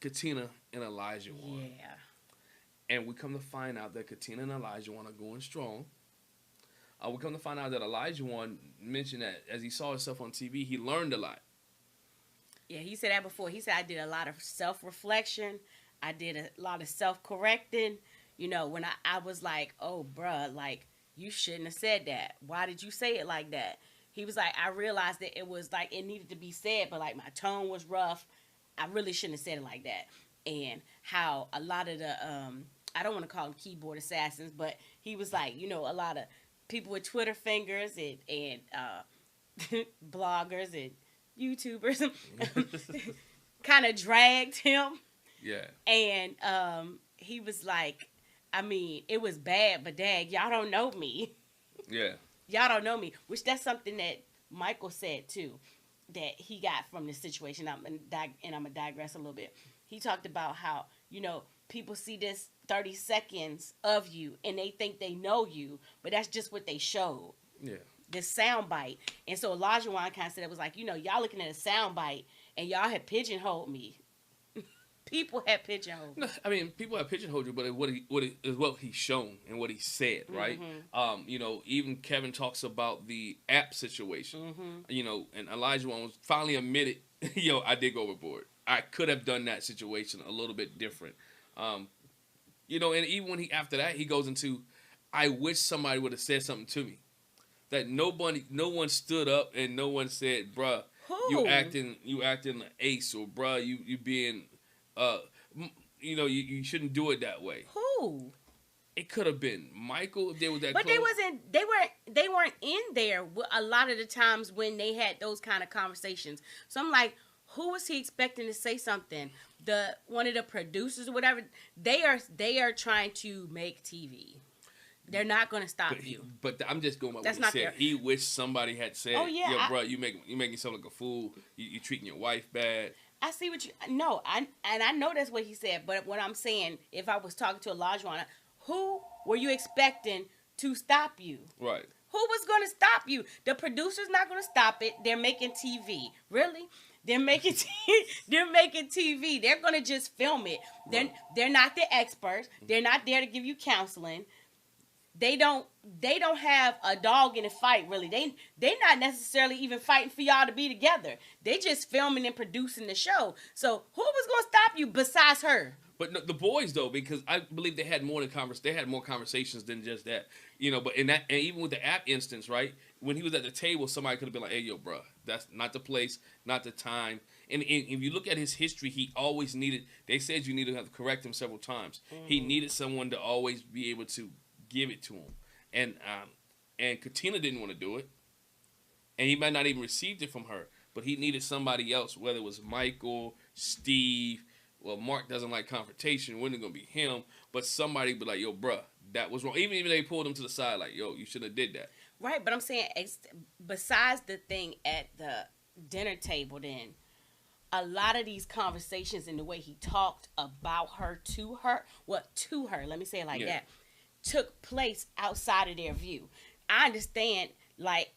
Katina and Olajuwon. Yeah. And we come to find out that Katina and Olajuwon are going strong. We come to find out that Olajuwon mentioned that as he saw himself on TV, he learned a lot. Yeah, he said that before. He said, I did a lot of self-reflection. I did a lot of self-correcting. You know, when I was like, oh, bruh, like, you shouldn't have said that. Why did you say it like that? He was like, I realized that it was like, it needed to be said, but like my tone was rough. I really shouldn't have said it like that. And how a lot of the, I don't want to call them keyboard assassins, but he was like, you know, a lot of people with Twitter fingers and bloggers and YouTubers kind of dragged him. Yeah. And he was like, I mean, it was bad, but dag, y'all don't know me. Yeah. Y'all don't know me, which that's something that Michael said too, that he got from this situation. I'm gonna digress a little bit. He talked about how, you know, people see this 30 seconds of you and they think they know you, but that's just what they showed. Yeah. This sound bite. And so Olajuwon kind of said it was like, you know, y'all looking at a sound bite and y'all had pigeonholed me. People had pigeonholed. No, I mean, people have pigeonholed you, but what he's shown and what he said, right? Mm-hmm. You know, even Kevin talks about the app situation. Mm-hmm. You know, and Olajuwon was finally admitted, yo, I did go overboard. I could have done that situation a little bit different. You know, and even when after that, he goes into, I wish somebody would have said something to me. That no one stood up and no one said, bruh, Who? you acting an ace, or bruh, you being, you know, you shouldn't do it that way. Who? It could have been Michael if they was that But close. they weren't in there a lot of the times when they had those kind of conversations. So I'm like, who was he expecting to say something? One of the producers or whatever, they are trying to make TV. They're not going to stop you. But I'm just going by That's what he not said. He wished somebody had said, Oh, yeah, yo, bro, you making yourself like a fool. You treating your wife bad. I see what you... No, I know that's what he said, but what I'm saying, if I was talking to Olajuwon, who were you expecting to stop you? Right. Who was going to stop you? The producer's not going to stop it. They're making TV. Really? They're making they're making TV. They're going to just film it. They're not the experts. They're not there to give you counseling. They don't have a dog in the fight, really. They not necessarily even fighting for y'all to be together. They just filming and producing the show. So who was gonna stop you besides her? But no, the boys though, because I believe they had more conversations than just that, you know. But and even with the app instance, right? When he was at the table, somebody could have been like, "Hey, yo, bro, that's not the place, not the time." And if you look at his history, he always needed. They said you needed to have to correct him several times. Mm-hmm. He needed someone to always be able to give it to him, and Katina didn't want to do it, and he might not even received it from her, but he needed somebody else, whether it was Michael, Steve. Well, Mark doesn't like confrontation. It wasn't gonna be him, but somebody be like, "Yo, bruh, that was wrong." Even if they pulled him to the side, like, "Yo, you shouldn't have did that." Right, but I'm saying, besides the thing at the dinner table, then a lot of these conversations and the way he talked about her to her, let me say it like that, took place outside of their view. I understand, like,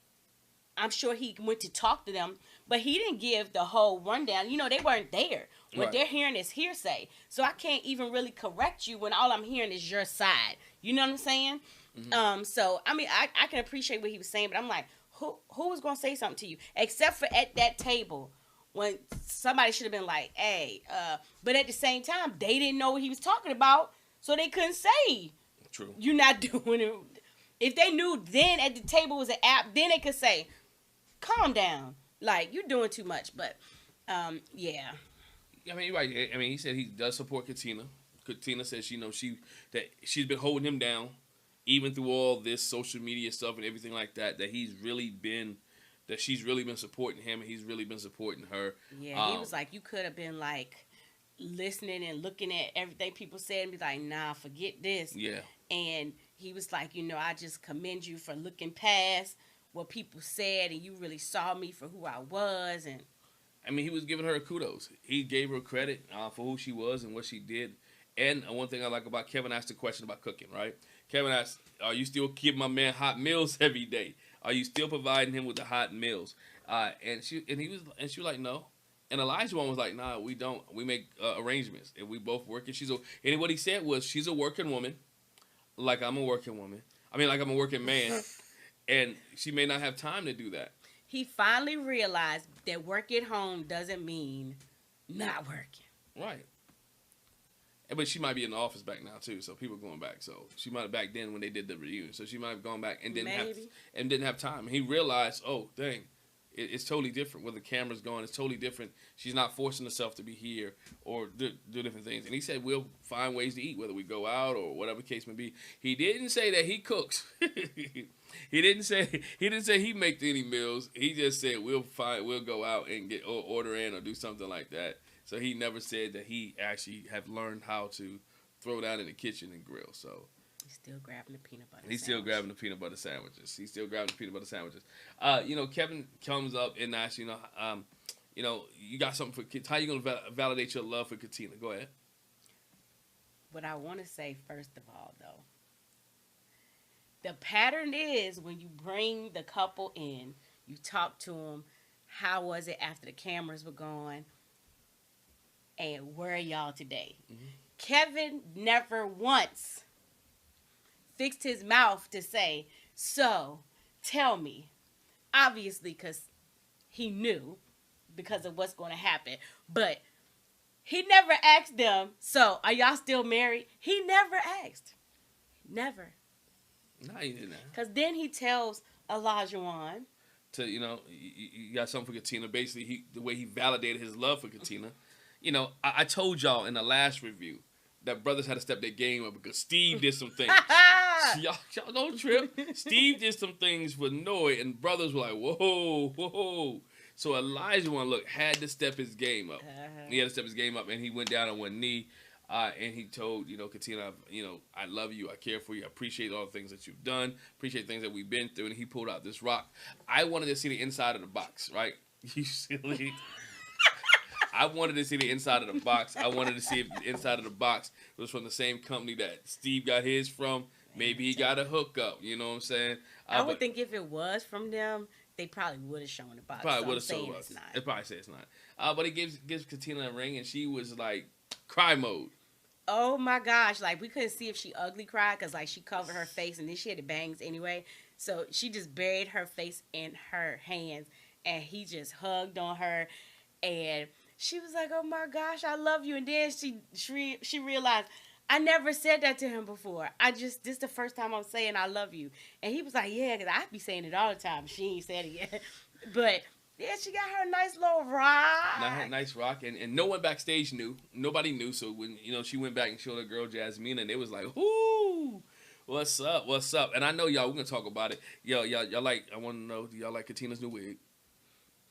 I'm sure he went to talk to them, but he didn't give the whole rundown. You know, they weren't there. What they're hearing is hearsay. So I can't even really correct you when all I'm hearing is your side. You know what I'm saying? Mm-hmm. So, I mean, I can appreciate what he was saying, but I'm like, who was going to say something to you? Except for at that table when somebody should have been like, hey, but at the same time, they didn't know what he was talking about, so they couldn't say. True. You're not doing it. If they knew then at the table was an app, then they could say, calm down. Like, you're doing too much. But, yeah. I mean, you're right. I mean, he said he does support Katina. Katina says, you know, that she's been holding him down, even through all this social media stuff and everything like that, that she's really been supporting him and he's really been supporting her. Yeah, he was like, you could have been, like, listening and looking at everything people said and be like, nah, forget this. Yeah. And he was like, you know, I just commend you for looking past what people said and you really saw me for who I was. And I mean, he was giving her kudos. He gave her credit for who she was and what she did. And one thing I like about Kevin asked a question about cooking, right? Kevin asked, are you still giving my man hot meals every day? Are you still providing him with the hot meals? And she was like, no. And Olajuwon was like, nah, we don't. We make arrangements, and we both work. And what he said was, she's a working woman, like I'm a working woman. I mean, like I'm a working man, and she may not have time to do that. He finally realized that work at home doesn't mean not working. Right. But she might be in the office back now too, so people are going back. So she might have back then when they did the reunion. So she might have gone back and didn't have time. He realized, oh dang, it's totally different when the camera's going. It's totally different. She's not forcing herself to be here or do different things. And he said we'll find ways to eat, whether we go out or whatever the case may be. He didn't say that he cooks. He didn't say he makes any meals. He just said we'll go out and get or order in or do something like that. So he never said that he actually have learned how to throw down in the kitchen and grill. So he's still grabbing the peanut butter. Still grabbing the peanut butter sandwiches. He's still grabbing the peanut butter sandwiches. Kevin comes up and asks, you got something for kids. How you gonna validate your love for Katina? Go ahead. What I want to say first of all, though, the pattern is when you bring the couple in, you talk to them. How was it after the cameras were gone? And where are y'all today? Mm-hmm. Kevin never once fixed his mouth to say, so, tell me. Obviously, because he knew because of what's going to happen. But he never asked them, so, are y'all still married? He never asked. Never. No, he didn't. Because then he tells Olajuwon. You got something for Katina. Basically, the way he validated his love for Katina. I told y'all in the last review that brothers had to step their game up because Steve did some things. y'all don't trip. Steve did some things for Noy, and brothers were like, whoa. So Olajuwon, had to step his game up. He had to step his game up, and he went down on one knee, and he told, Katina, I love you, I care for you, I appreciate all the things that you've done, appreciate things that we've been through, and he pulled out this rock. I wanted to see the inside of the box, right? You silly. I wanted to see the inside of the box. I wanted to see if the inside of the box was from the same company that Steve got his from. Maybe he got a hookup. You know what I'm saying? I would think if it was from them, they probably would have shown the box. Probably would have shown us. It probably said it's not. But he gives Katina a ring, and she was like cry mode. Oh my gosh! We couldn't see if she ugly cried because she covered her face, and then she had the bangs anyway. So she just buried her face in her hands, and he just hugged on her, and she was like, "Oh my gosh, I love you." And then she realized, I never said that to him before. This is the first time I'm saying I love you. And he was like, yeah, because I be saying it all the time. She ain't said it yet. But yeah, she got her nice little rock. Nice rock. And no one backstage knew. Nobody knew. So when she went back and showed her girl Jasmine, and it was like, whoo, what's up? And I know y'all, we're gonna talk about it. Y'all I want to know, do y'all like Katina's new wig?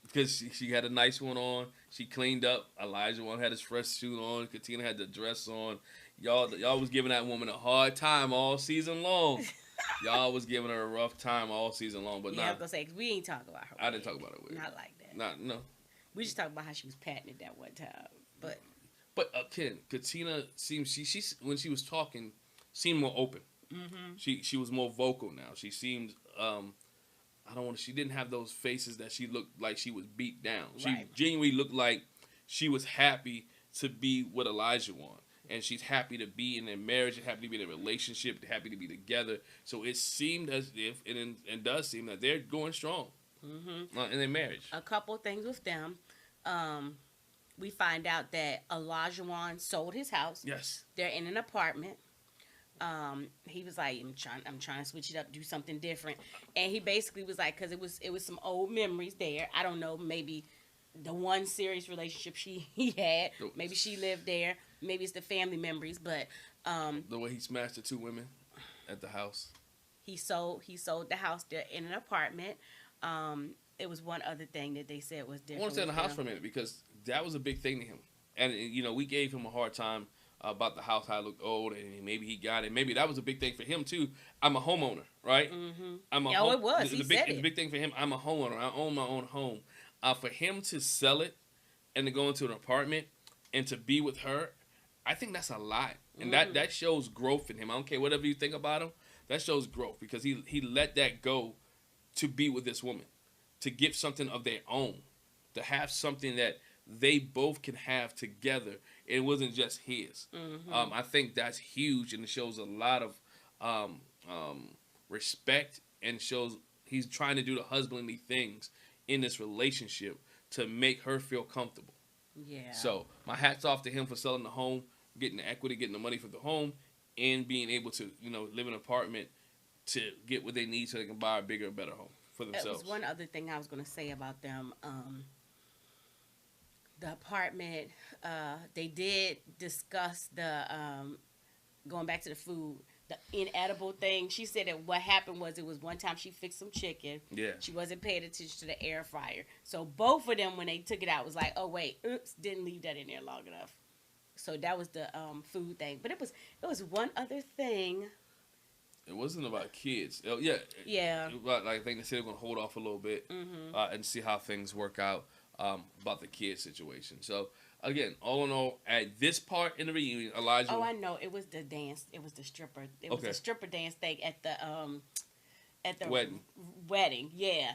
Because she had a nice one on. She cleaned up. Olajuwon had his fresh suit on. Katina had the dress on. Y'all was giving that woman a hard time all season long. Y'all was giving her a rough time all season long. But I was going to say, because we ain't talk about her wig. I didn't talk about her wig. Not like that. No. We just talked about how she was patting it that one time. But Ken, Katina seems, she when she was talking, seemed more open. Mm-hmm. She was more vocal now. She seemed... she didn't have those faces that she looked like she was beat down. She genuinely looked like she was happy to be with Olajuwon. And she's happy to be in their marriage, and happy to be in a relationship, happy to be together. So it seemed as if, and does seem that they're going strong in their marriage. A couple of things with them. We find out that Olajuwon sold his house. Yes. They're in an apartment. He was like, I'm trying to switch it up, do something different. And he basically was like, because it was some old memories there. I don't know, maybe the one serious relationship he had. Maybe she lived there. Maybe it's the family memories, but the way he smashed the two women at the house. He sold the house there in an apartment. It was one other thing that they said was different. I want to stay in the house for a minute because that was a big thing to him, and we gave him a hard time about the house, how it looked old, and maybe he got it. Maybe that was a big thing for him too. I'm a homeowner, right? Mm-hmm. It was. It's a big thing for him. I'm a homeowner. I own my own home. For him to sell it and to go into an apartment and to be with her, I think that's a lot, and that shows growth in him. I don't care whatever you think about him. That shows growth because he let that go to be with this woman, to give something of their own, to have something that they both can have together. It wasn't just his. I think that's huge, and it shows a lot of respect, and shows he's trying to do the husbandly things in this relationship to make her feel comfortable. Yeah. So my hat's off to him for selling the home, getting the equity, getting the money for the home, and being able to, live in an apartment to get what they need so they can buy a bigger and better home for themselves. That was one other thing I was going to say about them. The apartment, they did discuss the, going back to the food, the inedible thing. She said that what happened was, it was one time she fixed some chicken. Yeah. She wasn't paying attention to the air fryer. So both of them, when they took it out, was like, oh, wait, oops, didn't leave that in there long enough. So that was the food thing. But it was one other thing. It wasn't about kids. Yeah. Yeah. I think they said they're going to hold off a little bit and see how things work out about the kid situation. So, again, all in all, at this part in the reunion, Elijah... Oh, I know. It was the dance. It was the stripper. It was the stripper dance thing at the wedding. Yeah.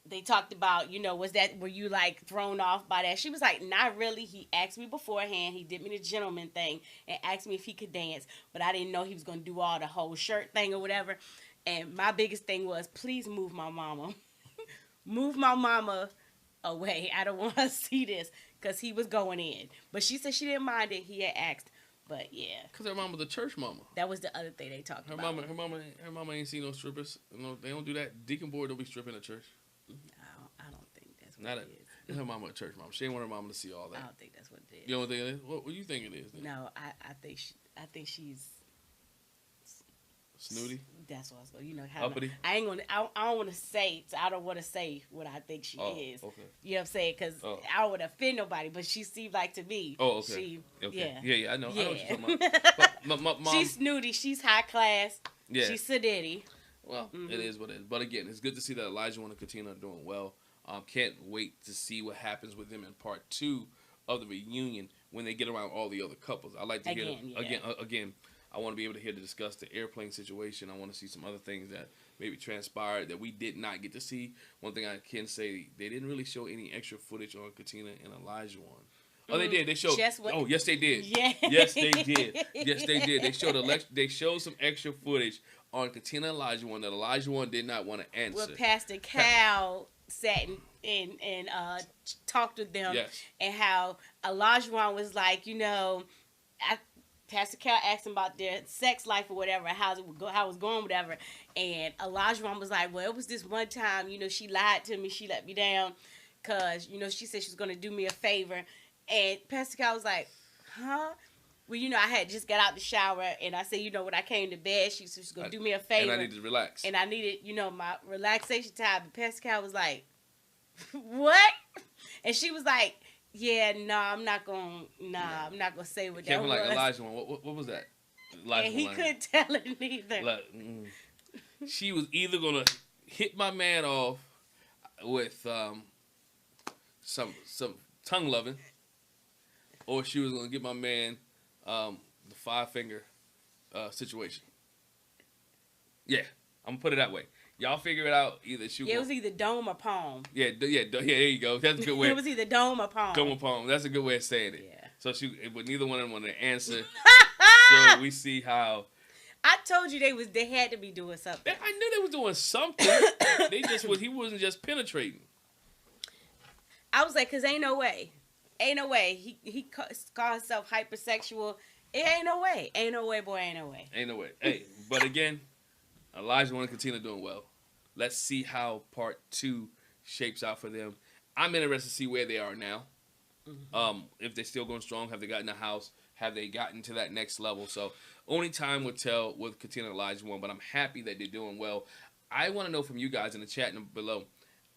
They talked about, were you like thrown off by that? She was like, not really. He asked me beforehand. He did me the gentleman thing and asked me if he could dance, but I didn't know he was going to do all the whole shirt thing or whatever. And my biggest thing was, please move my mama. Move my mama away. I don't want to see this, because he was going in. But she said she didn't mind it. He had asked. But yeah. Because her mama the church mama. That was the other thing they talked about. Her mama ain't seen no strippers. No, they don't do that. Deacon board don't be stripping at church. I don't think that's what it is. It's her mama a church mama. She ain't want her mama to see all that. I don't think that's what it is. You don't think it is? What do you think it is? Then? No, I think she's snooty. That's what I was going. How uppity. I don't want to say. So I don't want to say what I think she is. Okay. You know what I'm saying? Because I don't want to offend nobody. But she seemed like to me. Oh, okay. Yeah. Yeah. I know. Yeah. I know what you're talking about. But my mom, she's snooty. She's high class. Yeah. She's sedity. Well, it is what it is. But again, it's good to see that Olajuwon and Katina are doing well. Can't wait to see what happens with them in part 2 of the reunion when they get around all the other couples. I like to hear again. I want to be able to hear to discuss the airplane situation. I want to see some other things that maybe transpired that we did not get to see. One thing I can say, they didn't really show any extra footage on Katina and Olajuwon. Oh, they did. They showed. Oh, yes, they did. Yeah. Yes, they did. Yes, they did. They showed some extra footage on Katina and Olajuwon that Olajuwon did not want to answer. Well, Pastor Cal sat and talked with them, and how Olajuwon was like, Pastor Cal asked him about their sex life or whatever, how it was going, whatever. And Olajuwon was like, well, it was this one time, she lied to me. She let me down because, she said she was going to do me a favor. And Pastor Cal was like, huh? Well, I had just got out the shower, and I said, when I came to bed, she said she was going to do me a favor. And I needed to relax. And I needed, my relaxation time. And Pastor Cal was like, what? And she was like, yeah, I'm not gonna say what that was. Like Olajuwon, what was that? Olajuwon, and he couldn't tell it neither. She was either gonna hit my man off with some tongue loving, or she was gonna give my man the 5-finger situation. Yeah, I'm gonna put it that way. Y'all figure it out. It was either dome or palm. Yeah. There you go. That's a good way. It was either dome or palm. Dome or palm. That's a good way of saying it. Yeah. So but neither one of them wanted to answer. So we see how. I told you they had to be doing something. I knew they was doing something. He wasn't just penetrating. I was like, 'cause ain't no way. He called himself hypersexual. It ain't no way. Ain't no way, boy. Ain't no way. Ain't no way. Hey, but again. Olajuwon and Katina doing well. Let's see how part 2 shapes out for them. I'm interested to see where they are now. If they're still going strong, have they gotten a house? Have they gotten to that next level? So only time will tell with Katina and Olajuwon, but I'm happy that they're doing well. I want to know from you guys in the chat below,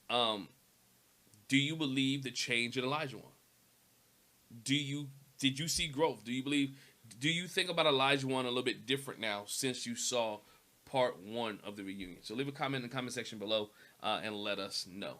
do you believe the change in Olajuwon? Did you see growth? Do you think about Olajuwon a little bit different now since you saw part 1 of the reunion? So leave a comment in the comment section below and let us know.